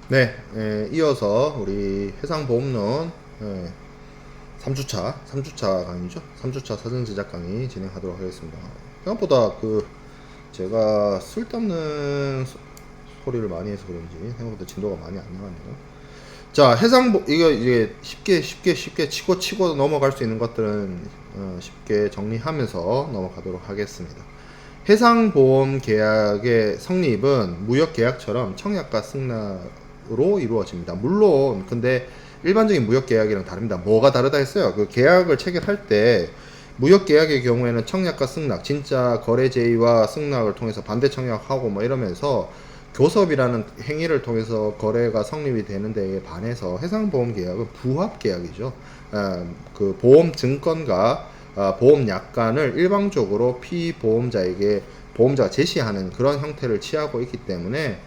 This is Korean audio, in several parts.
네, 이어서 우리 해상보험론 3주차 강의죠. 3주차 사전 제작 강의 진행하도록 하겠습니다. 생각보다 제가 쓸데없는 소리를 많이 해서 그런지 생각보다 진도가 많이 안 나갔네요. 자, 이게 쉽게 치고 넘어갈 수 있는 것들은 쉽게 정리하면서 넘어가도록 하겠습니다. 해상보험 계약의 성립은 무역계약처럼 청약과 승낙으로 이루어집니다. 물론 근데 일반적인 무역계약이랑 다릅니다. 뭐가 다르다 했어요? 그 계약을 체결할 때 무역계약의 경우에는 청약과 승낙, 진짜 거래 제의와 승낙을 통해서 반대 청약하고 뭐 이러면서 교섭이라는 행위를 통해서 거래가 성립이 되는 데에 반해서 해상보험 계약은 부합 계약이죠. 그 보험 증권과 보험 약관을 일방적으로 피보험자에게 보험자가 제시하는 그런 형태를 취하고 있기 때문에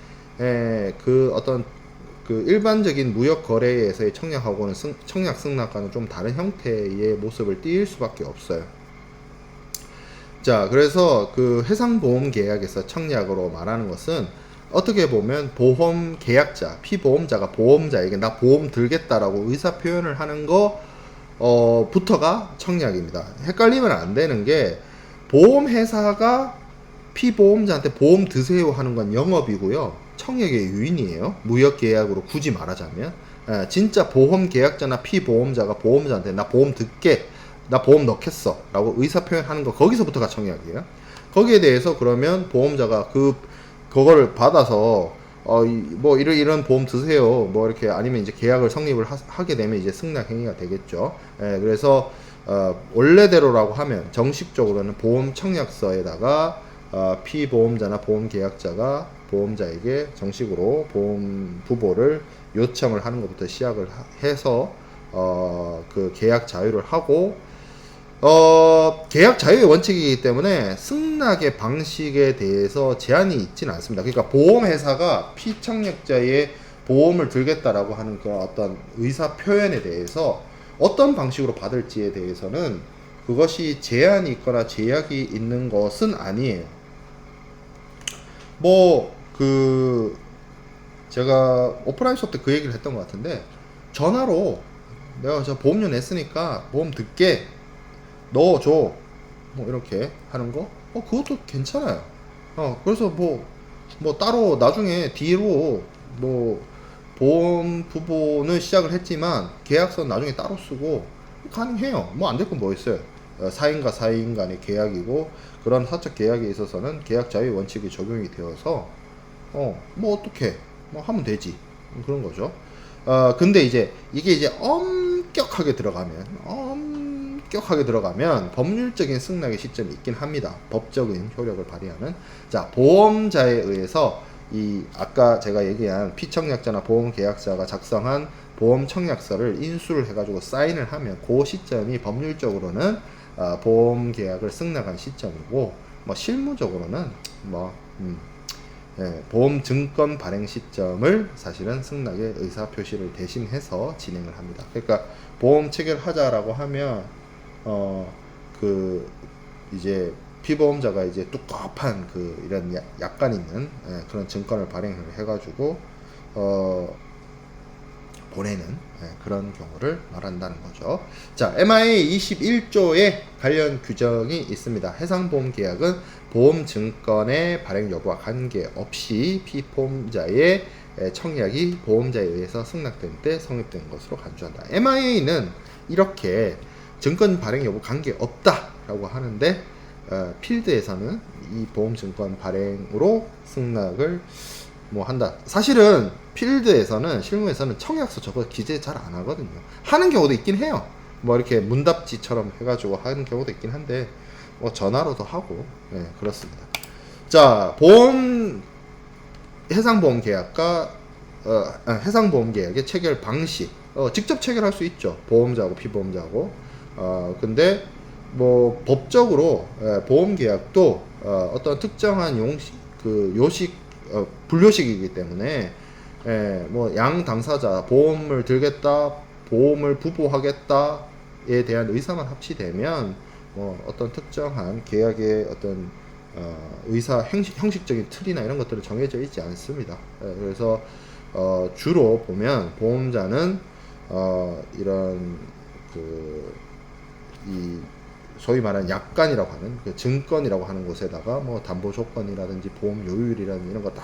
그 일반적인 무역 거래에서의 청약하고는 청약 승낙과는 좀 다른 형태의 모습을 띌 수밖에 없어요. 자, 그래서 그 해상보험 계약에서 청약으로 말하는 것은 어떻게 보면 보험 계약자, 피보험자가 보험자에게 나 보험 들겠다라고 의사 표현을 하는 거 부터가 청약입니다. 헷갈리면 안 되는 게 보험회사가 피보험자한테 보험 드세요 하는 건 영업이고요. 청약의 유인이에요. 무역계약으로 굳이 말하자면. 진짜 보험계약자나 피보험자가 보험자한테 나 보험 듣게, 나 보험 넣겠어 라고 의사표현하는 거 거기서부터가 청약이에요. 거기에 대해서 그러면 보험자가 그거를 받아서 뭐 이런 보험 드세요 뭐 이렇게 아니면 이제 계약을 성립을 하게 되면 이제 승낙 행위가 되겠죠. 그래서 원래대로라고 하면 정식적으로는 보험 청약서에다가 피보험자나 보험계약자가 보험자에게 정식으로 보험 부보를 요청을 하는 것부터 시작을 해서 그 계약 자유를 하고 계약 자유의 원칙이기 때문에 승낙의 방식에 대해서 제한이 있지는 않습니다. 그러니까 보험회사가 피청약자의 보험을 들겠다라고 하는 그 어떤 의사 표현에 대해서 어떤 방식으로 받을지에 대해서는 그것이 제한이 있거나 제약이 있는 것은 아니에요. 뭐 제가 오프라인 수업 때 그 얘기를 했던 것 같은데 전화로 내가 저 보험료 냈으니까 보험 듣게 넣어줘 뭐 이렇게 하는 거 그것도 괜찮아요. 그래서 뭐 따로 나중에 뒤로 뭐 보험 부보는 시작을 했지만 계약서 나중에 따로 쓰고 가능해요. 뭐 안 될 건 뭐 있어요. 사인과 사인 간의 계약이고 그런 사적 계약에 있어서는 계약 자유 원칙이 적용이 되어서 뭐 어떻게 뭐 하면 되지 그런 거죠. 근데 이제 이게 이제 엄격하게 들어가면 법률적인 승낙의 시점이 있긴 합니다. 법적인 효력을 발휘하는. 자, 보험자에 의해서 이 아까 제가 얘기한 피청약자나 보험계약자가 작성한 보험청약서를 인수를 해가지고 사인을 하면 그 시점이 법률적으로는 보험계약을 승낙한 시점이고 뭐 실무적으로는 뭐 보험 증권 발행 시점을 사실은 승낙의 의사 표시를 대신해서 진행을 합니다. 그러니까 보험 체결하자라고 하면 이제 피보험자가 이제 뚜껑한 이런 약관 있는 그런 증권을 발행을 해가지고 보내는 그런 경우를 말한다는 거죠. 자, MIA 21조에 관련 규정이 있습니다. 해상보험 계약은 보험증권의 발행 여부와 관계없이 피보험자의 청약이 보험자에 의해서 승낙된 때 성립된 것으로 간주한다. MIA는 이렇게 증권 발행 여부 관계없다라고 하는데 필드에서는 이 보험증권 발행으로 승낙을 뭐 한다. 사실은 필드에서는 실무에서는 청약서 저거 기재 잘 안 하거든요. 하는 경우도 있긴 해요. 뭐 이렇게 문답지처럼 해가지고 하는 경우도 있긴 한데 뭐 전화로도 하고 그렇습니다. 자, 해상보험 계약과 해상보험 계약의 체결 방식 직접 체결할 수 있죠. 보험자하고 피보험자하고 근데 뭐 법적으로 보험 계약도 어떤 특정한 요식 분료식이기 때문에 뭐 양 당사자 보험을 들겠다 보험을 부보하겠다에 대한 의사만 합치되면 뭐 어떤 특정한 계약의 어떤 형식적인 틀이나 이런 것들은 정해져 있지 않습니다. 그래서 주로 보면 보험자는 이런 이 소위 말하는 약관이라고 하는 그 증권이라고 하는 곳에다가 뭐 담보 조건이라든지 보험 요율이라든지 이런 거 다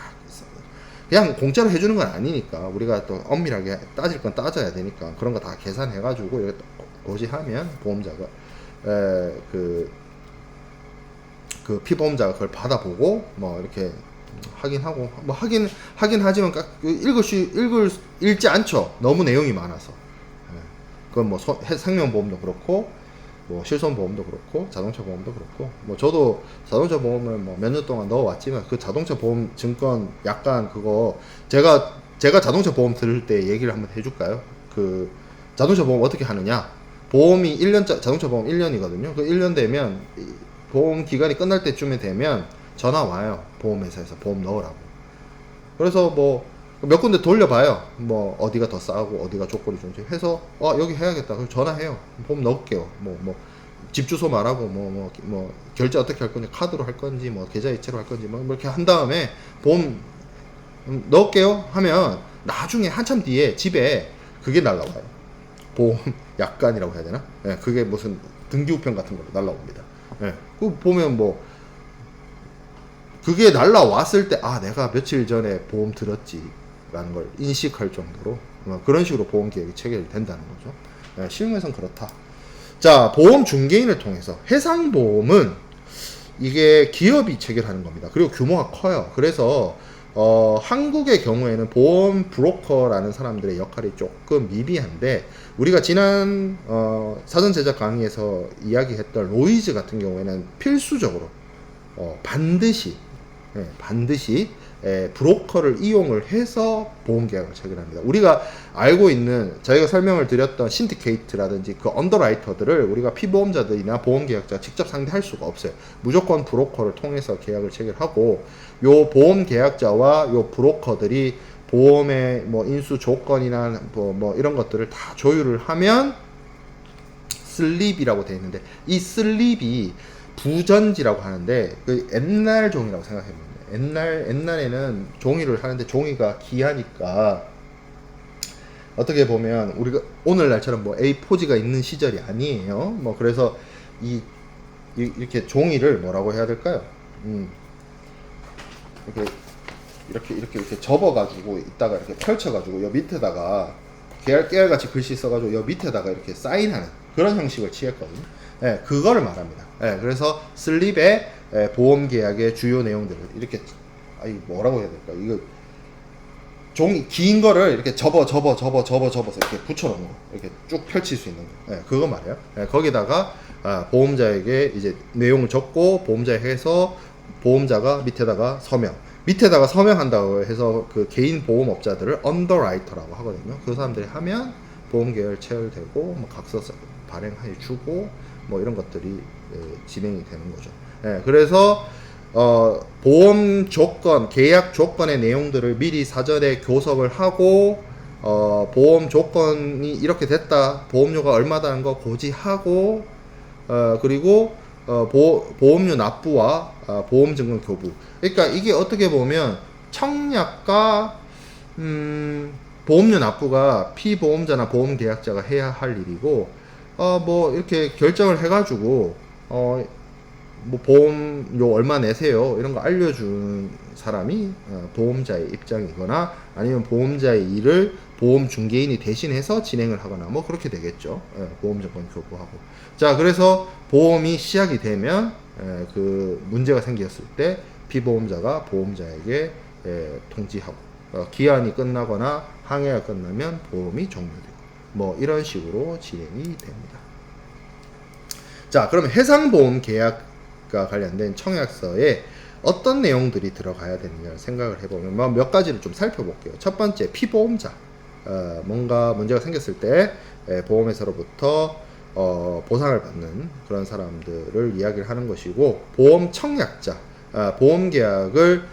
그냥 공짜로 해주는 건 아니니까 우리가 또 엄밀하게 따질 건 따져야 되니까 그런 거 다 계산해 가지고 이렇게 고지하면 보험자가 그 피보험자가 그걸 받아보고 뭐 이렇게 확인하고 뭐 하지만 읽지 않죠. 너무 내용이 많아서. 그건 뭐 생명보험도 그렇고 뭐 실손보험도 그렇고 자동차 보험도 그렇고 뭐 저도 자동차 보험을 뭐 몇 년 동안 넣어왔지만 그 자동차 보험 증권 약간 그거 제가 자동차 보험 들을 때 얘기를 한번 해줄까요? 그 자동차 보험 어떻게 하느냐? 보험이 1년 자동차 보험 1년이거든요. 그 1년 되면 보험 기간이 끝날 때쯤에 되면 전화 와요. 보험회사에서 보험 넣으라고. 그래서 뭐 몇 군데 돌려봐요. 뭐 어디가 더 싸고 어디가 조건이 좋은지 해서 여기 해야겠다. 그럼 전화해요. 보험 넣을게요. 집 주소 말하고 뭐 결제 어떻게 할 건지 카드로 할 건지 뭐 계좌 이체로 할 건지 뭐 이렇게 한 다음에 보험 넣을게요 하면 나중에 한참 뒤에 집에 그게 날라와요. 보험 약관이라고 해야 되나? 예, 그게 무슨 등기우편 같은 걸로 날라옵니다. 예, 그 보면 뭐 그게 날라왔을 때 내가 며칠 전에 보험 들었지 라는 걸 인식할 정도로 그런 식으로 보험 계획이 체결된다는 거죠. 예, 실무에선 그렇다. 자, 보험 중개인을 통해서 해상보험은 이게 기업이 체결하는 겁니다. 그리고 규모가 커요. 그래서 한국의 경우에는 보험 브로커라는 사람들의 역할이 조금 미비한데 우리가 지난 사전 제작 강의에서 이야기했던 로이즈 같은 경우에는 필수적으로 반드시 브로커를 이용을 해서 보험 계약을 체결합니다. 우리가 알고 있는 저희가 설명을 드렸던 신디케이트라든지 그 언더라이터들을 우리가 피보험자들이나 보험 계약자 직접 상대할 수가 없어요. 무조건 브로커를 통해서 계약을 체결하고 요 보험 계약자와 요 브로커들이 보험의 뭐 인수 조건이나 뭐 이런 것들을 다 조율을 하면 슬립이라고 되어 있는데 이 슬립이 부전지라고 하는데 그 옛날 종이라고 생각해봅니다. 옛날에는 종이를 하는데 종이가 귀하니까 어떻게 보면 우리가 오늘날처럼 뭐 A4지가 있는 시절이 아니에요. 뭐 그래서 이렇게 종이를 뭐라고 해야 될까요? 이렇게 접어가지고 이따가 이렇게 펼쳐가지고 여 밑에다가 깨알같이 글씨 써가지고 여 밑에다가 이렇게 사인하는 그런 형식을 취했거든요. 예, 그거를 말합니다. 예, 그래서 슬립에 보험 계약의 주요 내용들을 이렇게 뭐라고 해야 될까? 이거 종이 긴 거를 이렇게 접어서 이렇게 붙여놓는 거, 이렇게 쭉 펼칠 수 있는 거. 예, 그거 말이에요. 예, 거기다가 보험자에게 이제 내용을 적고 보험자에 해서 보험자가 밑에다가 서명한다고 해서 그 개인 보험업자들을 언더라이터라고 하거든요. 그 사람들이 하면 보험 계약을 체결되고 뭐 각서 발행해 주고 뭐 이런 것들이 진행이 되는 거죠. 예, 그래서 보험 조건, 계약 조건의 내용들을 미리 사전에 교섭을 하고 보험 조건이 이렇게 됐다, 보험료가 얼마다는 거 고지하고 그리고 보험료 납부와 보험증권 교부. 그러니까 이게 어떻게 보면 청약과 보험료 납부가 피보험자나 보험계약자가 해야 할 일이고 뭐 이렇게 결정을 해가지고 뭐 보험료 얼마 내세요 이런 거 알려준 사람이 보험자의 입장이거나 아니면 보험자의 일을 보험 중개인이 대신해서 진행을 하거나 뭐 그렇게 되겠죠. 보험증권 교부하고. 자, 그래서 보험이 시작이 되면 그 문제가 생겼을 때 피보험자가 보험자에게 통지하고 기한이 끝나거나 항해가 끝나면 보험이 종료되고 뭐 이런 식으로 진행이 됩니다. 자, 그러면 해상보험 계약과 관련된 청약서에 어떤 내용들이 들어가야 되느냐 생각을 해보면 몇 가지를 좀 살펴볼게요. 첫 번째, 피보험자. 뭔가 문제가 생겼을 때 보험회사로부터 보상을 받는 그런 사람들을 이야기를 하는 것이고, 보험 청약자, 보험 계약을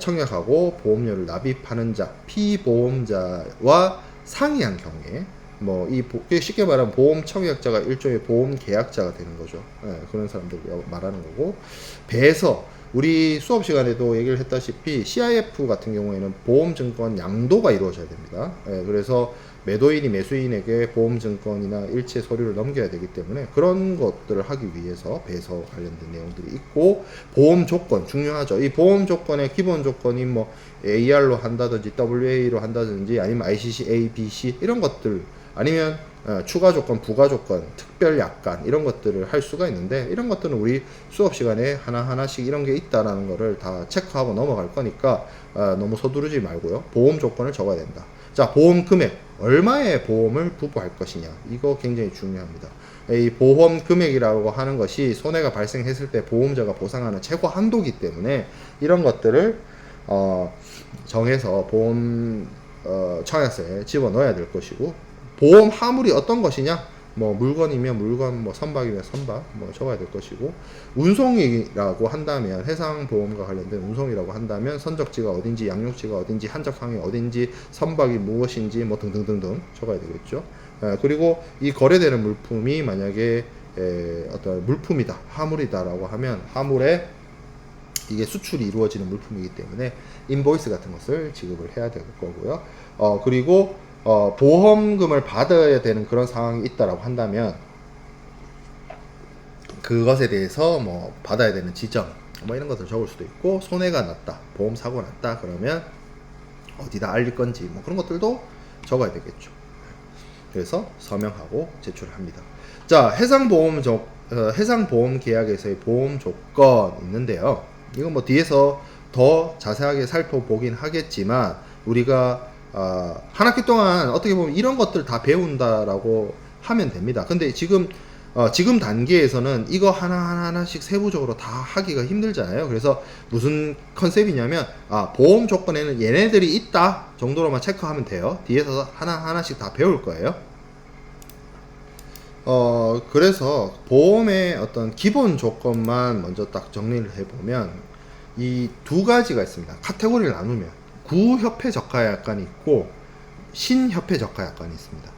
청약하고 보험료를 납입하는 자, 피보험자와 상의한 경우에 뭐 쉽게 말하면 보험 청약자가 일종의 보험 계약자가 되는 거죠. 그런 사람들 말하는 거고, 배서 우리 수업 시간에도 얘기를 했다시피 CIF 같은 경우에는 보험증권 양도가 이루어져야 됩니다. 예, 그래서 매도인이 매수인에게 보험증권이나 일체 서류를 넘겨야 되기 때문에 그런 것들을 하기 위해서 배서 관련된 내용들이 있고, 보험 조건 중요하죠. 이 보험 조건의 기본 조건이 뭐 AR로 한다든지 WA로 한다든지 아니면 ICC A, B, C 이런 것들, 아니면 추가 조건, 부가 조건, 특별 약관 이런 것들을 할 수가 있는데, 이런 것들은 우리 수업 시간에 하나하나씩 이런 게 있다라는 거를 다 체크하고 넘어갈 거니까 너무 서두르지 말고요. 보험 조건을 적어야 된다. 자, 보험 금액, 얼마의 보험을 부과할 것이냐, 이거 굉장히 중요합니다. 이 보험 금액이라고 하는 것이 손해가 발생했을 때 보험자가 보상하는 최고 한도기 때문에 이런 것들을 정해서 보험 청약서에 집어넣어야 될 것이고, 보험 하물이 어떤 것이냐, 뭐 물건이면 물건, 뭐 선박이면 선박, 뭐 적어야 될 것이고, 운송이라고 한다면, 해상보험과 관련된 운송이라고 한다면 선적지가 어딘지, 양육지가 어딘지, 한적항이 어딘지, 선박이 무엇인지 뭐 등등등등 적어야 되겠죠. 그리고 이 거래되는 물품이 만약에 어떤 물품이다, 하물이다라고 하면 하물에 이게 수출이 이루어지는 물품이기 때문에 인보이스 같은 것을 지급을 해야 될 거고요. 그리고 보험금을 받아야 되는 그런 상황이 있다라고 한다면 그것에 대해서 뭐 받아야 되는 지점 뭐 이런 것들 적을 수도 있고, 손해가 났다, 보험 사고 났다 그러면 어디다 알릴 건지 뭐 그런 것들도 적어야 되겠죠. 그래서 서명하고 제출합니다. 자, 해상보험 계약에서의 보험 조건 있는데요. 이건 뭐 뒤에서 더 자세하게 살펴보긴 하겠지만, 우리가 한 학기 동안 어떻게 보면 이런 것들 다 배운다라고 하면 됩니다. 근데 지금 단계에서는 이거 하나하나씩 세부적으로 다 하기가 힘들잖아요. 그래서 무슨 컨셉이냐면, 보험 조건에는 얘네들이 있다 정도로만 체크하면 돼요. 뒤에서 하나하나씩 다 배울 거예요. 그래서 보험의 어떤 기본 조건만 먼저 딱 정리를 해보면 이 두 가지가 있습니다. 카테고리를 나누면 구협회 적하약관이 있고 신협회 적하약관이 있습니다.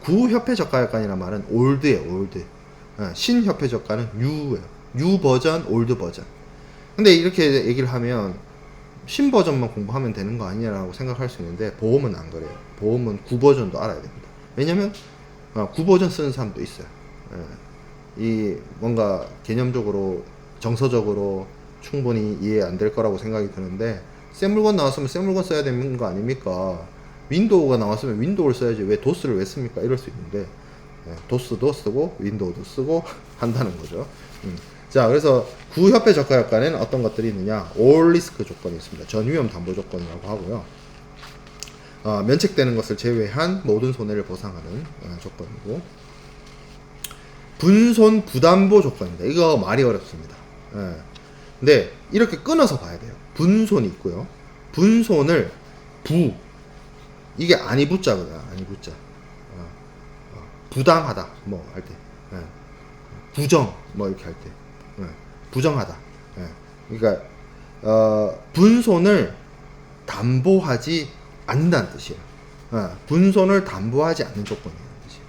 구협회 적하약관이란 말은 올드예요, 올드. 신협회 적하는 뉴예요. 뉴 버전, 올드 버전. 근데 이렇게 얘기를 하면 신 버전만 공부하면 되는 거 아니냐라고 생각할 수 있는데, 보험은 안 그래요. 보험은 구 버전도 알아야 됩니다. 왜냐면 구 버전 쓰는 사람도 있어요. 이 뭔가 개념적으로 정서적으로 충분히 이해 안 될 거라고 생각이 드는데, 새 물건 나왔으면 새 물건 써야 되는 거 아닙니까? 윈도우가 나왔으면 윈도우를 써야지 왜 도스를 왜 씁니까? 이럴 수 있는데, 도스도 쓰고 윈도우도 쓰고 한다는 거죠. 자, 그래서 구협회 적하약관에는 어떤 것들이 있느냐, 올 리스크 조건이 있습니다. 전위험 담보 조건이라고 하고요. 면책되는 것을 제외한 모든 손해를 보상하는 조건이고, 분손 부담보 조건입니다. 이거 말이 어렵습니다. 근데 이렇게 끊어서 봐야 돼요. 분손이 있고요. 분손을 이게 아니부자거든요. 아니부자. 부당하다 뭐 할 때, 부정 뭐 이렇게 할 때, 부정하다. 그러니까 분손을 담보하지 않는다는 뜻이에요. 분손을 담보하지 않는 조건이라는 뜻이에요.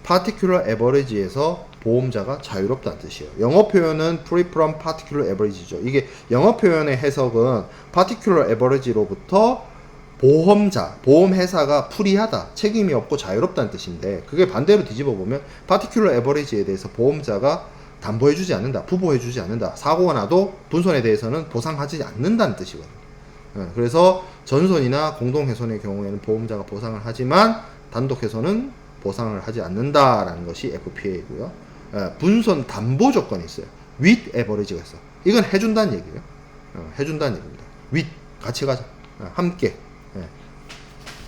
particular average에서 보험자가 자유롭다는 뜻이에요. 영어 표현은 free from particular average죠. 이게 영어 표현의 해석은 particular average로부터 보험회사가 프리하다, 책임이 없고 자유롭다는 뜻인데, 그게 반대로 뒤집어 보면 particular average에 대해서 보험자가 담보해주지 않는다, 부보해주지 않는다, 사고가 나도 분손에 대해서는 보상하지 않는다는 뜻이거든요. 그래서 전손이나 공동훼손의 경우에는 보험자가 보상을 하지만 단독훼손은 보상을 하지 않는다라는 것이 FPA이고요. 분손 담보 조건이 있어요. with average가 있어. 이건 해준다는 얘기예요. 해준다는 얘기입니다. with 같이 가자, 함께.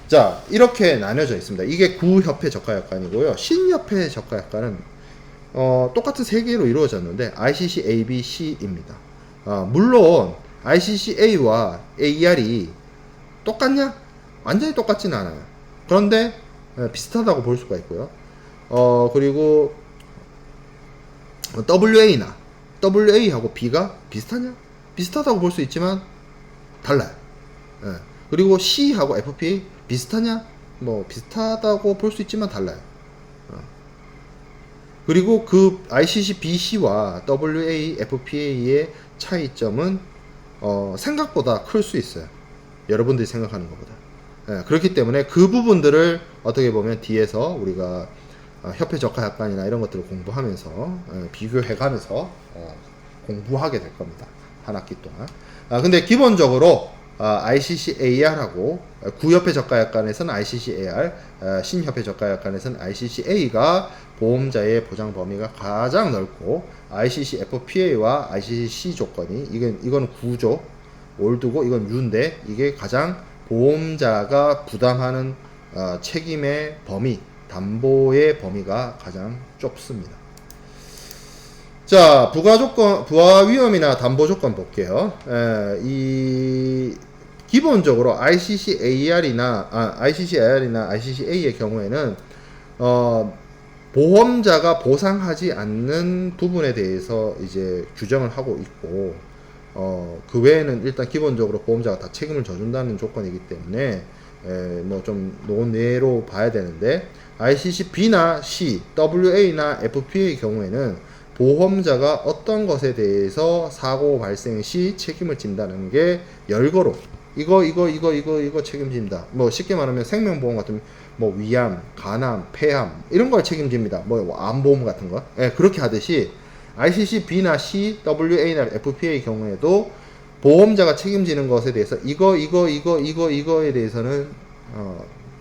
자, 이렇게 나뉘어져 있습니다. 이게 구협회 적하약관이고요. 신협회 적하약관은 똑같은 세 개로 이루어졌는데 ICC A, B, C입니다. 물론 ICC A와 AR이 똑같냐? 완전히 똑같지는 않아요. 그런데 비슷하다고 볼 수가 있고요. 그리고 WA하고 B가 비슷하냐? 비슷하다고 볼 수 있지만 달라요. 그리고 C하고 FPA 비슷하냐? 뭐 비슷하다고 볼 수 있지만 달라요. 그리고 그 ICC BC와 WA, FPA의 차이점은 생각보다 클 수 있어요. 여러분들이 생각하는 것보다. 예, 그렇기 때문에 그 부분들을 어떻게 보면 뒤에서 우리가 협회 적하약관이나 이런 것들을 공부하면서 비교해가면서 공부하게 될 겁니다. 한 학기 동안. 근데 기본적으로 ICC AR하고 구협회 적가약관에서는 ICC AR, 신협회 적가약관에서는 ICC A가 보험자의 보장 범위가 가장 넓고 ICC FPA와 ICC C 조건이 이건 구조 올드고 이건 U인데 이게 가장 보험자가 부담하는 책임의 범위, 담보의 범위가 가장 좁습니다. 자, 부하 위험이나 담보 조건 볼게요. 기본적으로 ICC AR이나 ICC A의 경우에는 보험자가 보상하지 않는 부분에 대해서 이제 규정을 하고 있고, 그 외에는 일단 기본적으로 보험자가 다 책임을 져준다는 조건이기 때문에 뭐 좀 논외로 봐야 되는데, ICC B나 C, WA나 FPA의 경우에는 보험자가 어떤 것에 대해서 사고 발생 시 책임을 진다는 게 열거로 이거 책임진다. 뭐 쉽게 말하면 생명보험 같은 뭐 위암, 간암, 폐암 이런 걸 책임집니다. 뭐 암보험 같은 거. 예, 그렇게 하듯이 ICC B나 C, WA나 FPA의 경우에도 보험자가 책임지는 것에 대해서 이거에 대해서는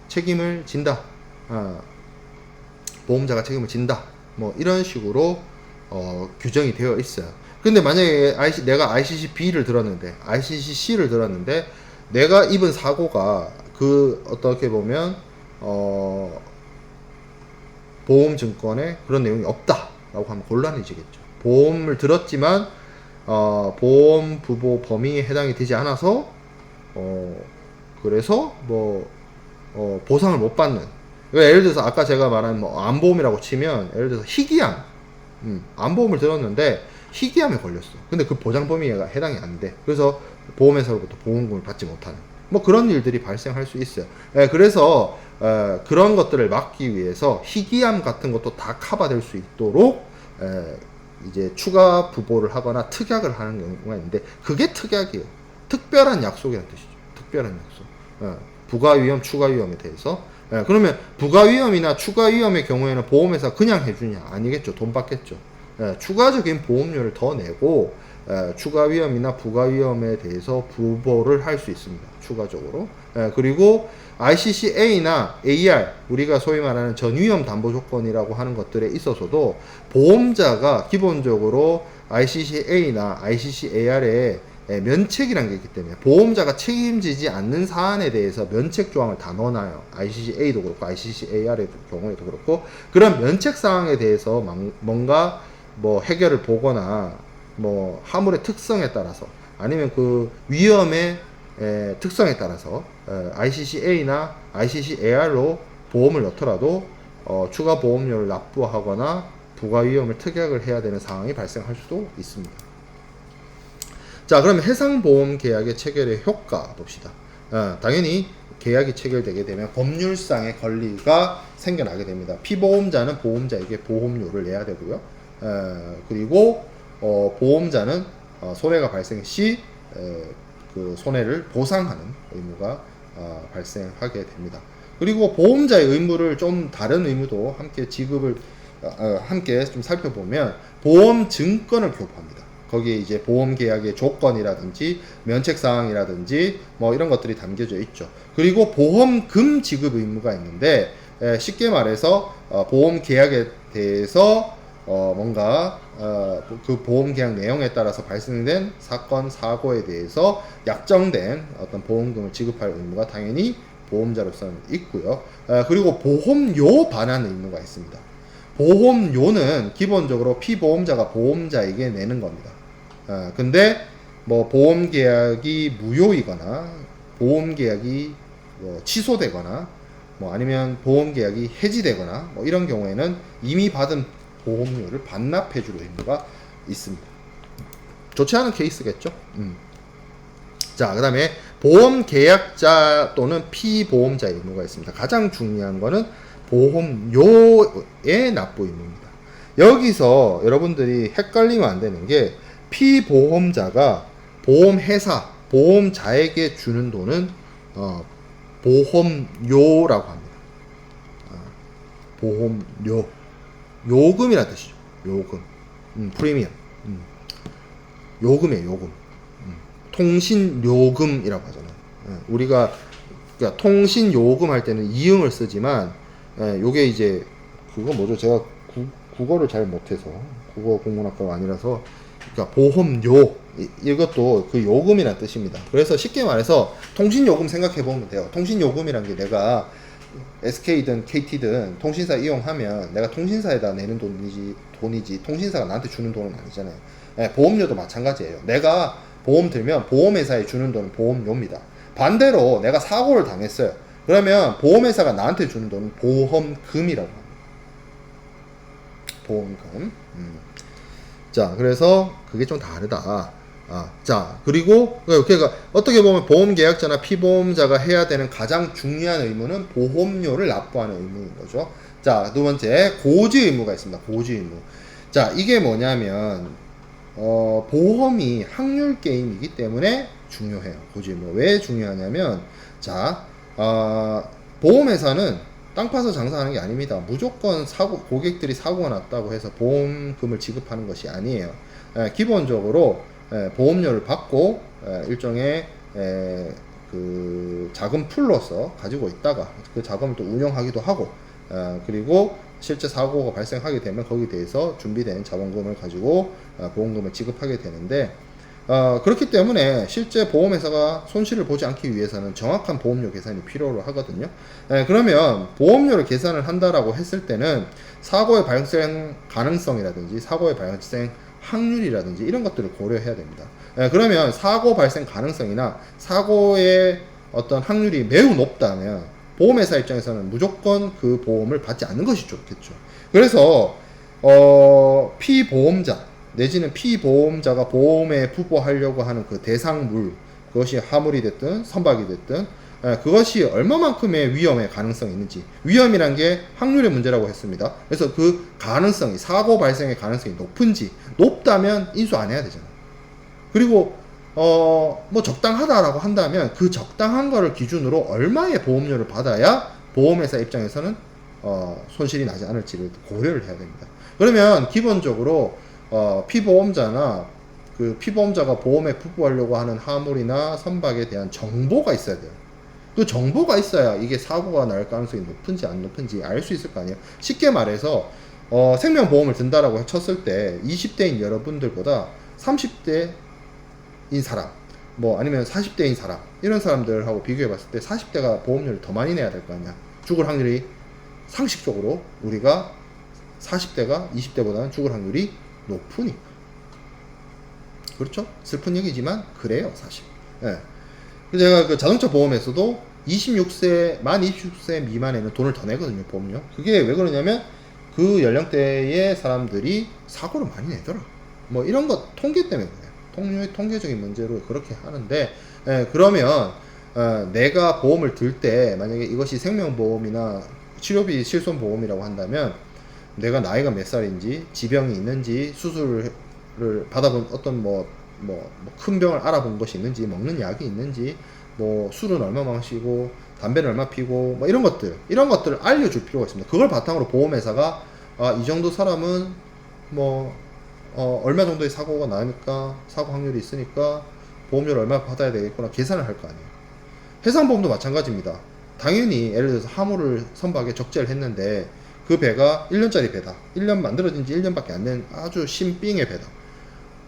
책임을 진다. 보험자가 책임을 진다. 뭐 이런 식으로 규정이 되어 있어요. 근데 만약에 내가 ICC B를 들었는데 ICC C를 들었는데 내가 입은 사고가 어떻게 보면 보험 증권에 그런 내용이 없다라고 하면 곤란해지겠죠. 보험을 들었지만 보험 부보 범위에 해당이 되지 않아서 그래서 뭐 보상을 못 받는. 그러니까 예를 들어서 아까 제가 말한 뭐 암보험이라고 치면 예를 들어서 희귀암 암보험을 들었는데 희귀암에 걸렸어. 근데 그 보장 범위에 해당이 안 돼. 그래서 보험회사로부터 보험금을 받지 못하는 뭐 그런 일들이 발생할 수 있어요. 그래서 그런 것들을 막기 위해서 희귀암 같은 것도 다 커버될 수 있도록 이제 추가 부보를 하거나 특약을 하는 경우가 있는데 그게 특약이에요. 특별한 약속이라는 뜻이죠. 특별한 약속. 부가 위험, 추가 위험에 대해서. 그러면 부가 위험이나 추가 위험의 경우에는 보험회사 그냥 해주냐? 아니겠죠. 돈 받겠죠. 추가적인 보험료를 더 내고 추가 위험이나 부가 위험에 대해서 부보를 할 수 있습니다. 추가적으로. 그리고 ICC-A나 AR, 우리가 소위 말하는 전위험 담보 조건이라고 하는 것들에 있어서도 보험자가 기본적으로 ICC-A나 ICC-AR에 면책이라는 게 있기 때문에 보험자가 책임지지 않는 사안에 대해서 면책 조항을 다 넣어놔요. ICC-A도 그렇고 ICC-AR의 경우에도 그렇고 그런 면책 사항에 대해서 뭔가 뭐 해결을 보거나 뭐 화물의 특성에 따라서 아니면 그 위험의 특성에 따라서 ICC-A나 ICC-AR로 보험을 넣더라도 추가 보험료를 납부하거나 부가 위험을 특약을 해야 되는 상황이 발생할 수도 있습니다. 자, 그러면 해상보험 계약의 체결의 효과 봅시다. 당연히 계약이 체결되게 되면 법률상의 권리가 생겨나게 됩니다. 피보험자는 보험자에게 보험료를 내야 되고요. 그리고 보험자는 손해가 발생 시 그 손해를 보상하는 의무가 발생하게 됩니다. 그리고 보험자의 의무를 좀 다른 의무도 함께 지급을 함께 좀 살펴보면 보험 증권을 교부합니다. 거기에 이제 보험 계약의 조건이라든지 면책 사항이라든지 뭐 이런 것들이 담겨져 있죠. 그리고 보험금 지급 의무가 있는데 쉽게 말해서 보험 계약에 대해서 뭔가 그 보험 계약 내용에 따라서 발생된 사건 사고에 대해서 약정된 어떤 보험금을 지급할 의무가 당연히 보험자로서는 있고요. 그리고 보험료 반환 의무가 있습니다. 보험료는 기본적으로 피보험자가 보험자에게 내는 겁니다. 근데 뭐 보험 계약이 무효이거나 보험 계약이 뭐 취소되거나 뭐 아니면 보험 계약이 해지되거나 뭐 이런 경우에는 이미 받은 보험료를 반납해 줄 의무가 있습니다. 좋지 않은 케이스겠죠? 자, 그 다음에 보험 계약자 또는 피보험자 의무가 있습니다. 가장 중요한 거는 보험료의 납부 의무입니다. 여기서 여러분들이 헷갈리면 안 되는 게 피보험자가 보험회사, 보험자에게 주는 돈은 보험료라고 합니다. 보험료, 요금이라 뜻이죠. 요금, 프리미엄, 요금이에요. 요금, 통신요금이라고 하잖아요. 우리가 그러니까 통신요금 할 때는 이응을 쓰지만, 요게 이제 그거 뭐죠? 제가 국어를 잘 못해서 국어 국문학과가 아니라서, 그러니까 보험료, 이것도 그 요금이라는 뜻입니다. 그래서 쉽게 말해서 통신요금 생각해 보면 돼요. 통신요금이란 게 내가 SK든 KT든 통신사 이용하면 내가 통신사에다 내는 돈이지 통신사가 나한테 주는 돈은 아니잖아요. 보험료도 마찬가지예요. 내가 보험 들면 보험회사에 주는 돈은 보험료입니다. 반대로 내가 사고를 당했어요. 그러면 보험회사가 나한테 주는 돈은 보험금이라고 합니다. 보험금. 자, 그래서 그게 좀 다르다. 자, 그리고 그러니까 어떻게 보면 보험계약자나 피보험자가 해야 되는 가장 중요한 의무는 보험료를 납부하는 의무인 거죠. 자, 두 번째 고지 의무가 있습니다. 고지 의무. 자, 이게 뭐냐면 보험이 확률 게임이기 때문에 중요해요. 고지 의무. 왜 중요하냐면, 자, 보험회사는 땅 파서 장사하는 게 아닙니다. 무조건 고객들이 사고가 났다고 해서 보험금을 지급하는 것이 아니에요. 기본적으로 보험료를 받고 일종의 그 자금 풀로서 가지고 있다가 그 자금을 또 운영하기도 하고, 그리고 실제 사고가 발생하게 되면 거기에 대해서 준비된 자본금을 가지고 보험금을 지급하게 되는데, 그렇기 때문에 실제 보험회사가 손실을 보지 않기 위해서는 정확한 보험료 계산이 필요로 하거든요. 그러면 보험료를 계산을 한다라고 했을 때는 사고의 발생 가능성이라든지 사고의 발생 확률이라든지 이런 것들을 고려해야 됩니다. 그러면 사고 발생 가능성이나 사고의 어떤 확률이 매우 높다면 보험회사 입장에서는 무조건 그 보험을 받지 않는 것이 좋겠죠. 그래서 피보험자 내지는 피보험자가 보험에 부과하려고 하는 그 대상물, 그것이 화물이 됐든 선박이 됐든 그것이 얼마만큼의 위험의 가능성이 있는지, 위험이란 게 확률의 문제라고 했습니다. 그래서 그 가능성이, 사고 발생의 가능성이 높다면 인수 안 해야 되잖아요. 그리고 뭐 적당하다라고 한다면 그 적당한 거를 기준으로 얼마의 보험료를 받아야 보험회사 입장에서는 손실이 나지 않을지를 고려를 해야 됩니다. 그러면 기본적으로 피보험자나 그 피보험자가 보험에 부과하려고 하는 화물이나 선박에 대한 정보가 있어야 돼요. 그 정보가 있어야 이게 사고가 날 가능성이 높은지 안 높은지 알 수 있을 거 아니에요. 쉽게 말해서 생명보험을 든다라고 쳤을 때 20대인 여러분들보다 30대인 사람, 뭐 아니면 40대인 사람, 이런 사람들하고 비교해 봤을 때 40대가 보험료를 더 많이 내야 될 거 아니야. 죽을 확률이 상식적으로 우리가 40대가 20대보다는 죽을 확률이 높으니까. 그렇죠? 슬픈 얘기지만 그래요, 사실. 예. 제가 그 자동차 보험에서도 만 26세 미만에는 돈을 더 내거든요, 보험료. 그게 왜 그러냐면 그 연령대의 사람들이 사고를 많이 내더라. 뭐 이런 것 통계 때문에 그래요. 통계적인 문제로 그렇게 하는데, 그러면 내가 보험을 들 때 만약에 이것이 생명보험이나 치료비 실손보험이라고 한다면 내가 나이가 몇 살인지, 지병이 있는지, 수술을 받아본 어떤 큰 병을 알아본 것이 있는지, 먹는 약이 있는지, 뭐 술은 얼마 마시고 담배는 얼마 피고, 뭐 이런 것들을 알려줄 필요가 있습니다. 그걸 바탕으로 보험회사가 이 정도 사람은 얼마 정도의 사고가 나니까, 사고 확률이 있으니까 보험료를 얼마 받아야 되겠구나 계산을 할 거 아니에요. 해상보험도 마찬가지입니다. 당연히 예를 들어서 화물을 선박에 적재를 했는데 그 배가 1년짜리 배다. 1년 만들어진 지 1년밖에 안 된 아주 신빙의 배다.